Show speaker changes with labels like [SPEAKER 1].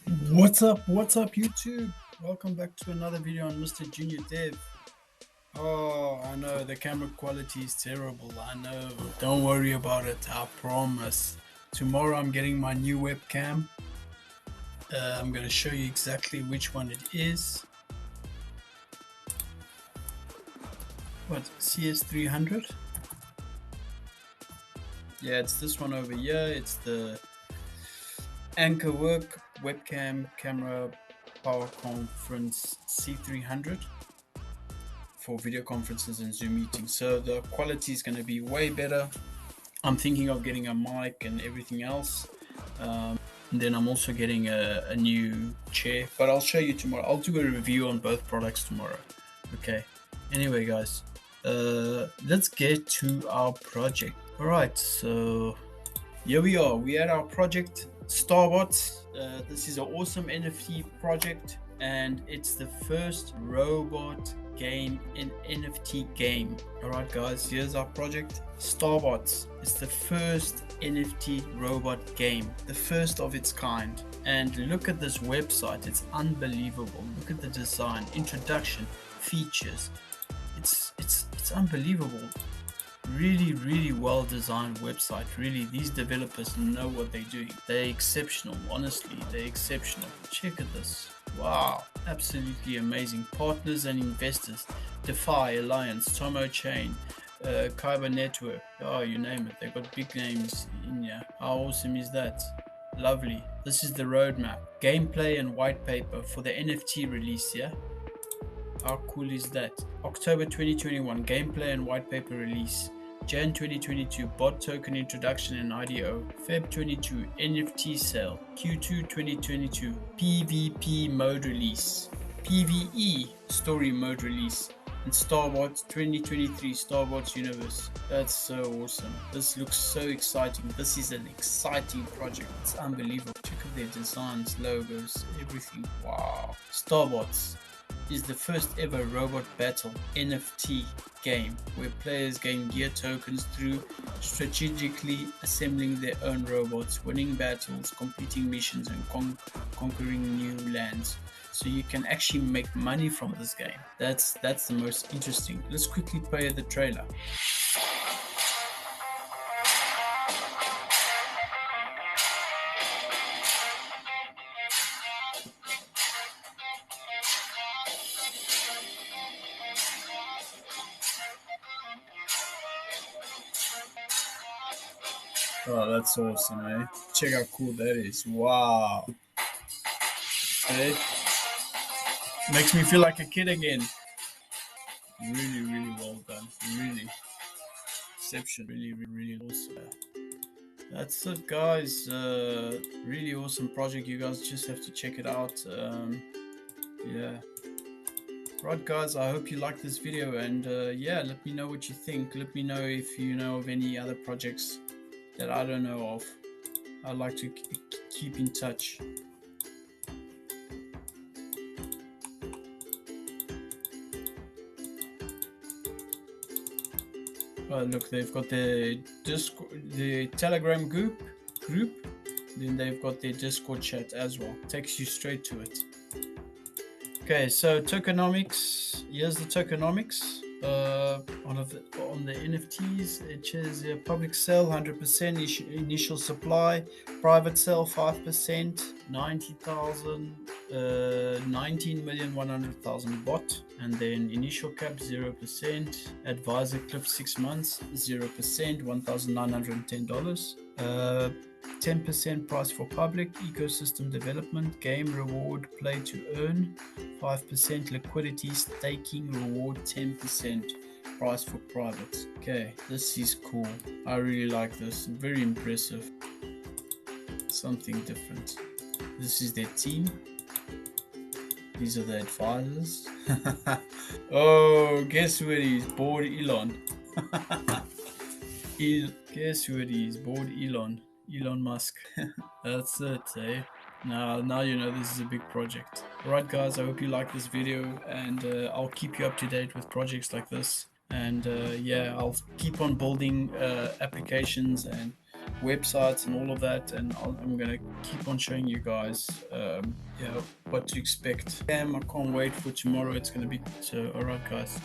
[SPEAKER 1] What's up, YouTube? Welcome back to another video on Mr. Junior Dev. Oh, I know the camera quality is terrible. I know. Don't worry about it. I promise. Tomorrow I'm getting my new webcam. I'm going to show you exactly which one it is. What, CS300? Yeah, it's this one over here. It's the Anchor Work webcam camera power conference C300 for video conferences and Zoom meetings. So the quality is going to be way better. I'm thinking of getting a mic and everything else. And then I'm also getting a new chair, but I'll show you tomorrow. I'll do a review on both products tomorrow. Okay. Anyway, guys, let's get to our project. All right. So here we are. We had our project Starbots. This is an awesome NFT project, and it's the first robot game in NFT game. All right, guys, here's our project Starbots. It's the first NFT robot game, the first of its kind. And look at this website, it's unbelievable. Look at the design, introduction, features. It's unbelievable. Really well designed website. Really, these developers know what they're doing. They're exceptional. Honestly, they're exceptional. Check at this. Wow, absolutely amazing. Partners and investors: DeFi Alliance, Tomo Chain, Kyber Network. Oh, you name it. They've got big names in here. How awesome is that? Lovely. This is the roadmap, gameplay and white paper for the NFT release. Yeah, how cool is that? October 2021 gameplay and white paper release. Jan 2022 bot token introduction and IDO. Feb 22 NFT sale. Q2 2022 PvP mode release. PvE story mode release. And Starbots 2023 Starbots Universe. That's so awesome. This looks so exciting. This is an exciting project. It's unbelievable. Check out their designs, logos, everything. Wow. Starbots is the first ever robot battle NFT game where players gain gear tokens through strategically assembling their own robots, winning battles, completing missions, and conquering new lands. So you can actually make money from this game. That's the most interesting. Let's quickly play the trailer. Oh, that's awesome, eh? Check how cool that is. Wow. Eh? Makes me feel like a kid again. Really well done. Really exception. Really awesome. That's it, guys. Really awesome project. You guys just have to check it out. Yeah. Right, guys. I hope you like this video, and yeah, let me know what you think. Let me know if you know of any other projects that I don't know of. I'd like to keep in touch. Look, they've got the Discord, the Telegram group. Then they've got their Discord chat as well. Takes you straight to it. Okay, so tokenomics. Here's the tokenomics. On the NFTs, it says public sale 100%, initial supply, private sale 5%, 90,000, 19,100,000 bot, and then initial cap 0%, advisor cliff 6 months 0%, $1,910. 10% price for public, ecosystem development, game reward, play to earn, 5% liquidity, staking reward, 10% price for private. Okay, this is cool. I really like this. Very impressive. Something different. This is their team. These are the advisors. Oh, guess who it is? Bored Elon. Guess who it is? Bored Elon. Elon Musk. That's it, eh? Now you know this is a big project. Alright, guys, I hope you like this video, and I'll keep you up to date with projects like this. And yeah, I'll keep on building applications and websites and all of that, and I'm gonna keep on showing you guys what to expect. I can't wait for tomorrow. It's gonna be so. All right, guys.